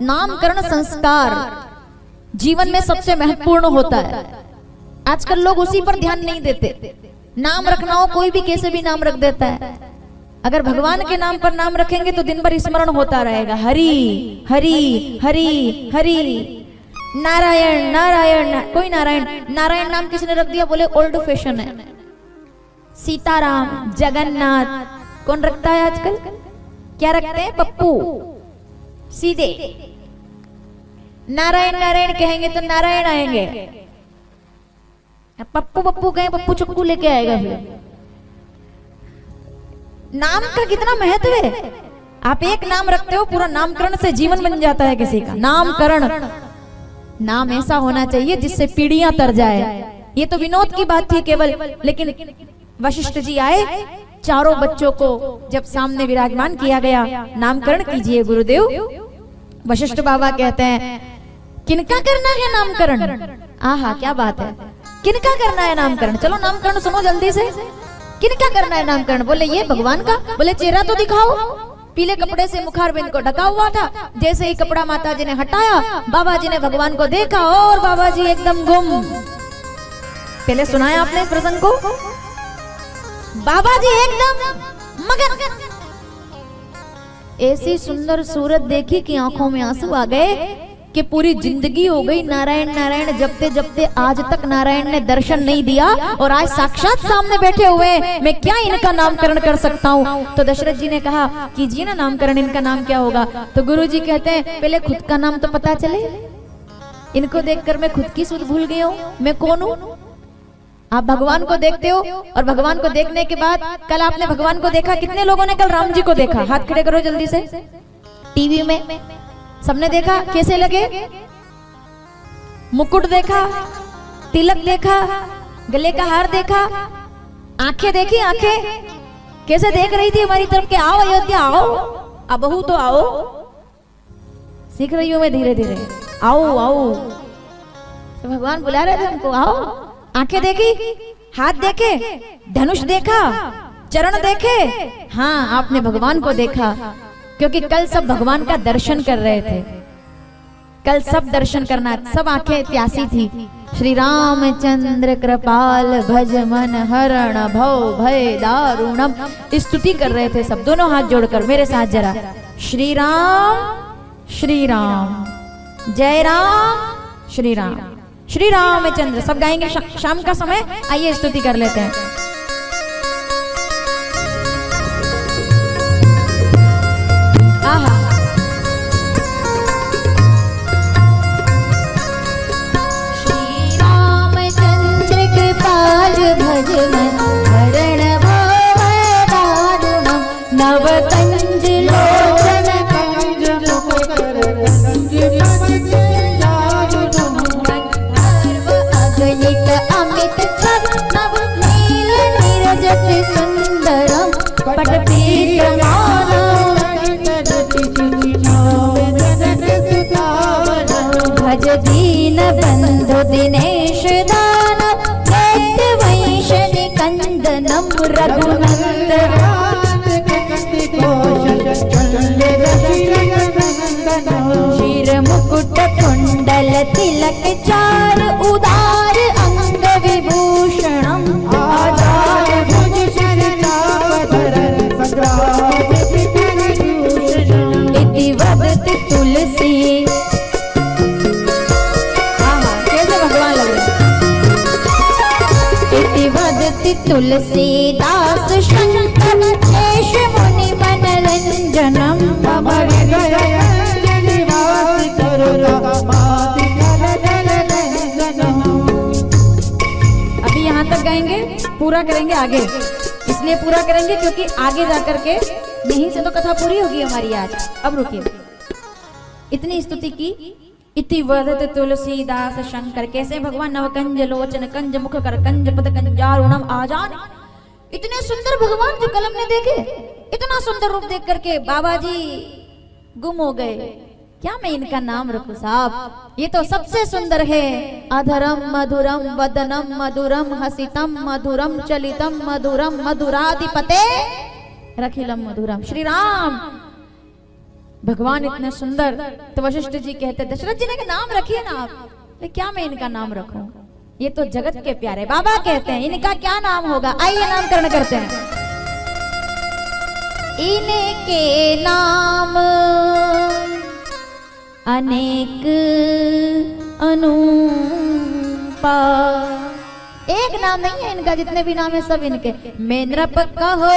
नामकरण संस्कार जीवन में सबसे महत्वपूर्ण होता है। आजकल लोग उसी पर ध्यान नहीं देते। नाम रखना हो, कोई भी कैसे भी नाम रख देता है। अगर भगवान के नाम पर नाम रखेंगे तो दिन भर स्मरण होता रहेगा, हरि हरि हरि हरि, नारायण नारायण। कोई नारायण, नारायण नाम किसने रख दिया? बोले ओल्ड फैशन है। सीताराम, जगन्नाथ कौन रखता है आजकल? क्या रखते हैं? पप्पू। सीधे नारायण नारायण कहेंगे तो नारायण आएंगे, पप्पू पप्पू कहें पप्पू चक्कू लेके आएगा। फिर नाम का कितना महत्व है। आप एक नाम रखते हो, पूरा नामकरण से जीवन बन जाता है किसी का। नामकरण, नाम ऐसा होना चाहिए जिससे पीढ़ियां तर जाए। ये तो विनोद की बात थी केवल, लेकिन वशिष्ठ जी आए, चारों बच्चों को जब सामने विराजमान किया गया, नामकरण कीजिए गुरुदेव। वशिष्ठ बाबा कहते हैं, किनका करना है नामकरण? आहा क्या बात है, किनका करना है नामकरण? चलो नामकरण सुनो जल्दी से। किनका करना है नामकरण? बोले ये भगवान का। बोले चेहरा तो दिखाओ। पीले कपड़े से मुखारबिंद को ढका हुआ था। जैसे ही कपड़ा माता जी ने हटाया, बाबा जी ने भगवान को देखा और बाबा जी एकदम गुम। पहले सुनाया आपने प्रसंग को। बाबा जी एकदम मगन। ऐसी सुंदर सूरत देखी कि आंखों में आंसू आ गए कि पूरी जिंदगी हो गई नारायण नारायण जपते जपते, आज तक नारायण ने दर्शन नहीं दिया और आज साक्षात सामने बैठे हुए, मैं क्या इनका नामकरण कर सकता हूँ? तो दशरथ जी ने कहा कीजिए ना नामकरण, इनका नाम क्या होगा? तो गुरु जी कहते हैं पहले खुद का नाम तो पता चले। इनको देखकर मैं खुद की सुध भूल गई हूँ, मैं कौन हूँ? आप भगवान को देखते हो और भगवान को देखने के बाद, कल आपने भगवान को देखा, कितने लोगों ने कल राम जी को देखा? हाथ खड़े करो जल्दी से। टीवी में सबने देखा, कैसे लगे? मुकुट देखा, तिलक देखा, गले का हार देखा, आंखें देखी, आंखें कैसे देख रही थी हमारी तरफ के, आओ अयोध्या आओ, अब बहू तो आओ। सीख रही हूं मैं धीरे धीरे, आओ आओ। तो भगवान बुला रहे थे हमको, आओ। आंखें देखी, हाथ देखे, धनुष देखा, चरण देखे। हाँ, आपने भगवान को देखा, क्योंकि कल सब भगवान का दर्शन कर रहे थे। कल सब दर्शन करना, सब आंखें प्यासी थी। श्री रामचंद्र कृपाल भज मन हरण भव भय दारुणम, स्तुति कर रहे थे सब, दोनों हाथ जोड़कर। मेरे साथ जरा, श्री राम जय राम श्री राम श्री रामचंद्र, सब गाएंगे। शाम का समय, आइए स्तुति कर लेते हैं। आहा, श्री रामचंद्र कृपाल भज मन हरण भव दारुणम, नव कंज लोचन कंज मुख कर अगणित अमित छद नव नील नीरजत सुंदरम, पट पीत भज दीन बंधु दिनेश दान, दैत्य वैशनि कंदनम रघुनंद शीर मुकुट कुंडल तिलक चार, उदार अंग विभूषणम आधार भुज शिर चापधर संग्राम इति वदति तुलसी। कैसे भगवान लग रहे? इति वदति तुलसीदास शंकर देश मुनि मनरंजनम, अभी यहाँ तक गाएंगे, पूरा करेंगे आगे। इसलिए पूरा करेंगे क्योंकि आगे जाकर के यहीं से तो कथा पूरी होगी हमारी आज। अब रुकिए, इतनी स्तुति की। इति वदत तुलसीदास शंकर, कैसे भगवान नवकंज लोचन कंज मुख कर कंज पद कंजारुणम आजान। इतने सुंदर भगवान जो कलम ने देखे, इतना सुंदर रूप देख करके बाबा जी गुम हो गए। क्या मैं इनका नाम रखूं साहब? ये तो सबसे सुंदर है। अधरम मधुरम वदनम मधुरम हसितम मधुरम चलितम मधुरम मधुराधिपते रखिलम मधुरम। श्री राम भगवान इतने सुंदर। तो वशिष्ठ जी कहते दशरथ जी ने कहा नाम रखिए ना आप। तो क्या मैं इनका नाम रखूं, ये तो जगत के प्यारे। बाबा कहते हैं इनका क्या नाम होगा, आइए नामकरण करते हैं। इनके नाम अनेक अनुपा। एक नाम नहीं है इनका, जितने भी नाम है सब इनके। मैं नृप कहो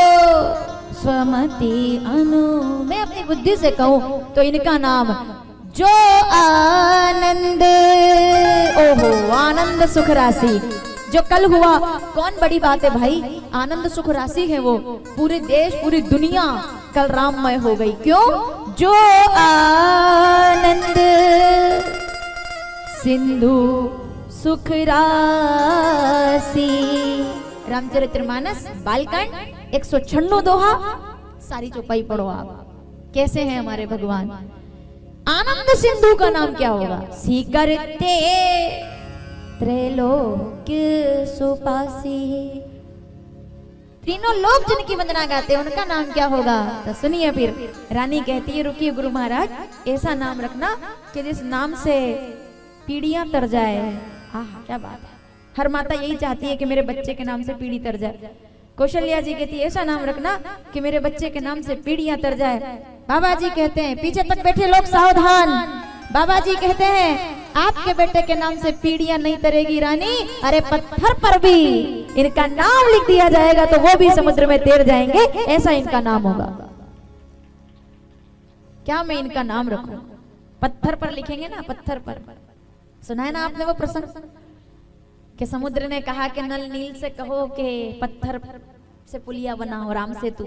स्वमति अनु, मैं अपनी बुद्धि से कहूं तो इनका नाम जो आनंद, ओहो आनंद सुख राशि। जो कल हुआ कौन बड़ी बात है भाई, आनंद सुख राशि है वो। पूरे देश पूरी दुनिया कल राममय हो गई। क्यों? जो आनंद सिंधु सुख राशि। रामचरितमानस बालकांड 196 दोहा, सारी चौपाई पढ़ो आप। कैसे हैं हमारे भगवान। आनंद सिंधु का नाम क्या होगा, सीकरते त्रैलोक्य सुपासी। तीनों लोग जिनकी वंदना गाते हैं उनका नाम क्या होगा। तो सुनिए फिर रानी कहती है रुकिए गुरु महाराज, ऐसा नाम रखना कि जिस नाम से पीढ़ियां तर जाए। हाँ क्या बात है, हर माता यही चाहती है कि मेरे बच्चे के नाम से पीढ़ी तर जाए। कौशल्या जी कहती है ऐसा नाम रखना कि मेरे बच्चे के नाम से पीढ़ियां तर जाए। बाबा जी कहते हैं पीछे तक बैठे लोग सावधान, बाबा जी कहते हैं आपके बेटे के नाम से पीढ़ियां नहीं तरेगी रानी, अरे पत्थर पर भी इनका नाम लिख दिया जाएगा तो वो भी समुद्र में तैर जाएंगे, ऐसा इनका नाम होगा। क्या मैं इनका नाम रखूं, पत्थर पर लिखेंगे ना, पत्थर पर। सुना है ना आपने वो प्रसंग कि समुद्र ने कहा कि नल नील से कहो कि पत्थर से पुलिया बनाओ राम सेतु।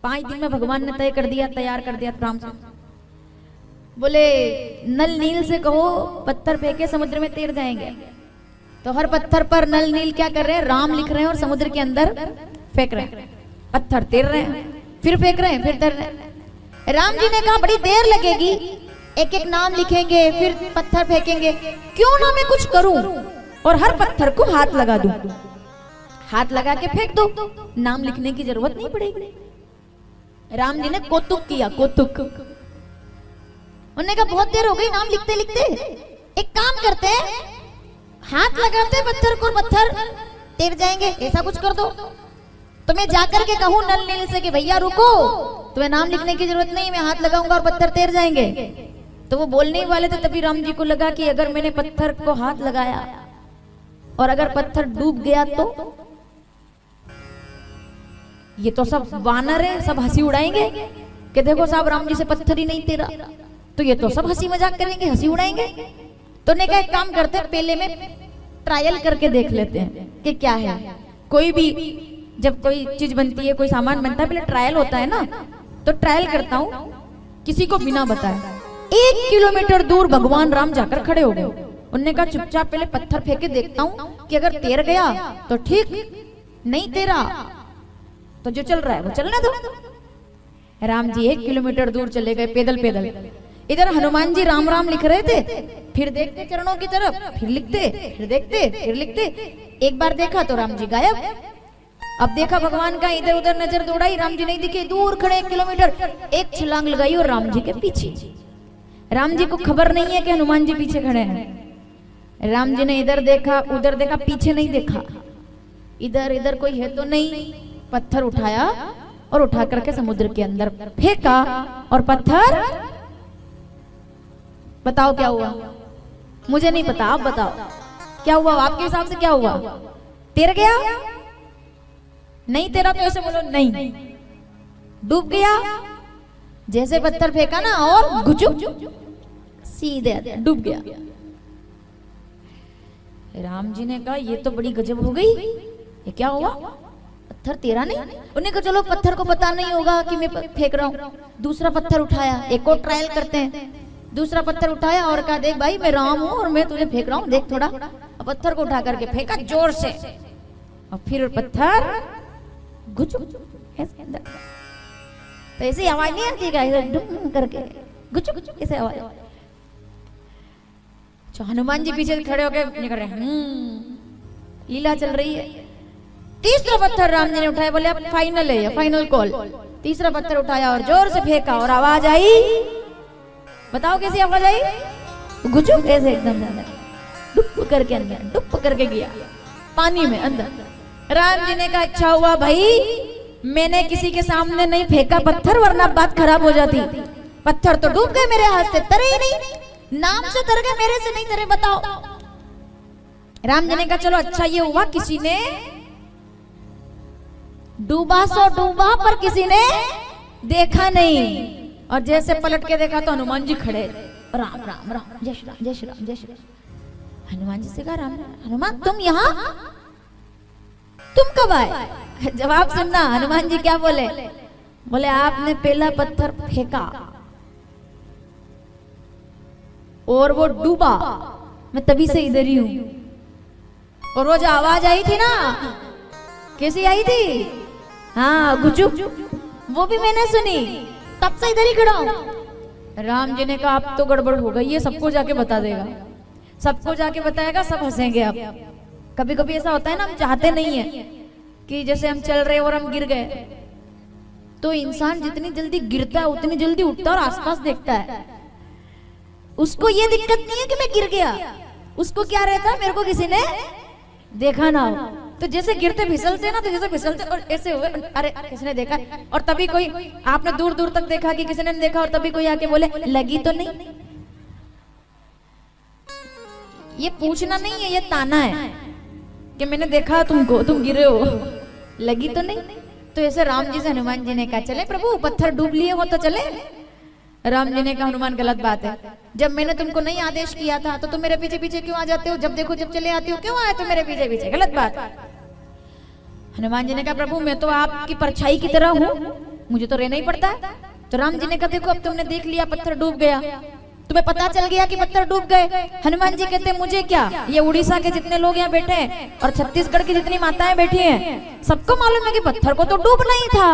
5 दिन में भगवान ने तय कर दिया, तैयार कर दिया राम सेतु। बोले नल नील से कहो पत्थर फेंके समुद्र में तैर जाएंगे। तो हर पत्थर पर नल नील क्या कर रहे हैं, राम लिख रहे हैं और समुद्र के अंदर फेंक रहे हैं। पत्थर तैर रहे हैं, फिर फेंक रहे हैं, फिर तैर रहे हैं। राम जी ने कहा बड़ी देर लगेगी, एक एक नाम लिखेंगे फिर पत्थर फेंकेंगे, क्यों ना मैं कुछ करूं और हर पत्थर को हाथ लगा दूं। हाथ लगा के फेंक दो, नाम लिखने की जरूरत नहीं पड़ेगी। राम जी ने कौतुक किया, कौतुक। उन्होंने कहा बहुत देर हो गई नाम लिखते लिखते, एक काम करते हैं हाथ लगाते पत्थर को, पत्थर तैर जाएंगे, ऐसा कुछ कर दो। तो मैं जाकर के कहूं नल नील से कि भैया रुको, तुम्हें नाम लिखने की जरूरत नहीं, मैं हाथ लगाऊंगा और पत्थर तैर जाएंगे। तो वो बोलने ही वाले थे, तभी राम जी को लगा कि अगर मैंने पत्थर को हाथ लगाया और अगर पत्थर डूब गया तो ये तो सब वानर है, सब हंसी उड़ाएंगे कि देखो साहब राम जी से पत्थर ही नहीं तैरा। तो ये तो सब हंसी मजाक करेंगे, हंसी उड़ाएंगे। तो ने कहा एक काम करते हैं, पहले में ट्रायल करके देख लेते हैं कि क्या है। कोई भी जब कोई चीज बनती है, कोई सामान बनता है, पहले ट्रायल होता है ना। तो ट्रायल करता हूं किसी को बिना बताए। 1 किलोमीटर दूर भगवान राम जाकर खड़े हो गए। उन्होंने कहा चुपचाप पहले पत्थर फेंके देखता हूं कि अगर तैर गया तो ठीक, नहीं तैरा तो जो चल रहा है वो चलने दो। राम जी 1 किलोमीटर दूर चले गए पैदल पैदल। इधर हनुमान जी राम राम लिख रहे थे, फिर देखते चरणों की तरफ, फिर लिखते, फिर देखते, फिर लिखते। एक बार देखा तो राम जी गायब। अब देखा भगवान का इधर उधर नजर दौड़ाई, राम जी नहीं दिखे। दूर खड़े 1 किलोमीटर, एक छलांग लगाई और राम जी के पीछे। राम जी को खबर नहीं है कि हनुमान जी पीछे खड़े हैं। राम जी ने इधर देखा उधर देखा, पीछे नहीं देखा, इधर इधर कोई है तो नहीं। पत्थर उठाया और उठा करके समुद्र के अंदर फेंका और पत्थर, बताओ क्या हुआ। मुझे नहीं पता, आप बताओ क्या हुआ, आपके हिसाब से क्या हुआ। तैर गया, नहीं तैरा तो ऐसे बोलो नहीं। डूब गया, जैसे पत्थर फेंका ना और गुचुक सीधे डूब गया। राम जी ने कहा ये तो बड़ी गजब हो गई, ये क्या हुआ, पत्थर तेरा नहीं। उन्हें कहा चलो पत्थर को पता नहीं होगा कि मैं फेंक रहा हूं। दूसरा पत्थर उठाया, एक और ट्रायल करते हैं। दूसरा पत्थर उठाया और कहा देख भाई मैं राम हूं और मैं तुझे फेंक रहा हूं, देख थोड़ा। पत्थर को उठा करके फेंका जोर से और फिर पत्थर गुचुक ऐसे अंदर। तो ऐसी आवाज नहीं आती क्या, डुम करके गुचुक ऐसे आवाज। हनुमान जी पीछे खड़े होकर निकल रहे, लीला चल रही है। तीसरा पत्थर राम जी ने उठाया, बोले अब फाइनल है, फाइनल कॉल। तीसरा पत्थर उठाया और जोर से फेंका और आवाज आई। बताओ कैसी आवाज आई? गुचुक ऐसे एकदम अंदर, डुप करके अंदर, डुप करके गया पानी में अंदर। राम जी ने कहा अच्छा हुआ भाई मैंने किसी के सामने नहीं फेंका पत्थर, वरना बात खराब हो जाती। पत्थर तो डूब गए मेरे हाथ से, तरे ही नहीं, नाम से तर गए, मेरे से नहीं तरे। बताओ। राम जी ने कहा चलो अच्छा ये हुआ किसी ने डूबा सो डूबा पर किसी ने देखा नहीं। और जैसे पलट के देखा तो हनुमान जी खड़े, राम राम राम, जय श्री राम, जय श्री राम, जय श्री राम। हनुमान जी से कहा राम हनुमान तुम यहाँ, तुम कब आए? जवाब सुनना, हनुमान जी क्या बोले? बोले आपने पहला पत्थर फेंका और वो डूबा, मैं तभी से इधर ही हूं। और वो जो आवाज आई थी ना, कैसी आई थी? हाँ गुचुक, वो भी मैंने सुनी, तब से इधर ही खड़ा हूं। राम जी ने कहा अब तो गड़बड़ हो गई, ये सबको जाके बता देगा, सबको जाके बताएगा, सब हंसेंगे। अब कभी कभी ऐसा होता है ना, हम चाहते नहीं है कि जैसे हम चल रहे और हम गिर गए, तो इंसान जितनी जल्दी गिरता है उतनी जल्दी उठता और आसपास देखता है। उसको ये दिक्कत नहीं है कि मैं गिर गया, उसको क्या रहता मेरे को किसी ने देखा ना हो। तो जैसे गिरते फिसलते ना, तो जैसे फिसलते और ऐसे हुए, अरे किसी ने देखा, और तभी कोई आपने दूर दूर तक देखा कि किसी ने देखा, और तभी कोई आके बोले लगी तो नहीं। ये पूछना नहीं है, ये ताना है कि मैंने देखा तुमको, तुम गिरे हो, लगी तो नहीं। तो ऐसे राम जी से हनुमान जी ने कहा चले प्रभु, पत्थर डूब लिए हो तो चले। राम जी ने कहा हनुमान गलत बात है, जब मैंने तुमको नहीं आदेश किया था तो तुम मेरे पीछे पीछे क्यों आ जाते हो? जब देखो जब चले आते हो, क्यों आए तुम मेरे पीछे पीछे? गलत बात। हनुमान जी ने कहा प्रभु मैं तो आपकी परछाई की तरह हूँ, मुझे तो रहना ही पड़ता है। तो राम जी ने कहा देखो अब तुमने देख लिया पत्थर डूब गया, तुम्हें पता चल गया कि पत्थर डूब गए। हनुमान जी कहते मुझे क्या, ये उड़ीसा के जितने लोग यहाँ बैठे हैं और छत्तीसगढ़ की जितनी माताएं बैठी हैं, सबको मालूम है कि पत्थर को तो डूबना ही था।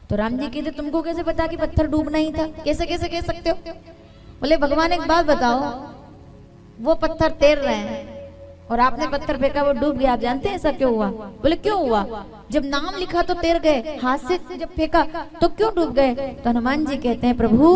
तो राम जी कहते तुमको कैसे पता कि पत्थर डूबना ही था? कैसे कैसे कह सकते हो? बोले भगवान एक बात बताओ, वो पत्थर तैर रहे हैं और आपने पत्थर फेंका वो डूब गया, आप जानते हैं ऐसा क्यों हुआ? बोले क्यों हुआ? जब नाम लिखा तो तैर गए, हाथ से जब फेंका तो क्यों डूब गए? तो हनुमान जी कहते हैं प्रभु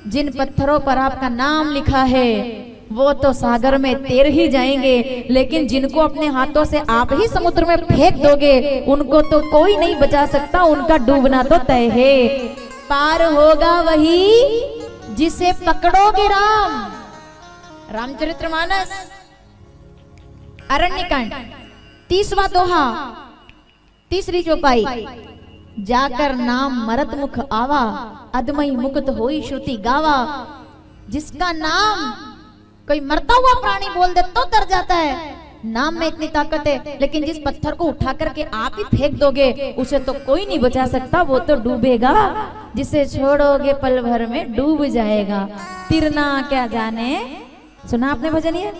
जिन पत्थरों पर आपका नाम लिखा है वो तो सागर में तैर ही जाएंगे, लेकिन जिनको अपने हाथों से आप ही समुद्र में फेंक दोगे उनको तो कोई नहीं बचा सकता, उनका डूबना तो तय है। पार होगा वही जिसे पकड़ोगे राम। रामचरितमानस अरण्यकांड 30वां दोहा, 3री चौपाई। जाकर नाम मरत मुख आवा, अदमई मुक्त होई श्रुति गावा। जिसका नाम कोई मरता हुआ प्राणी बोल दे तो तर जाता है, नाम में इतनी ताकत है। लेकिन जिस पत्थर को उठा करके आप ही फेंक दोगे उसे तो कोई नहीं बचा सकता, वो तो डूबेगा। जिसे छोड़ोगे पल भर में डूब जाएगा, तिरना क्या जाने। सुना आपने भजन ये?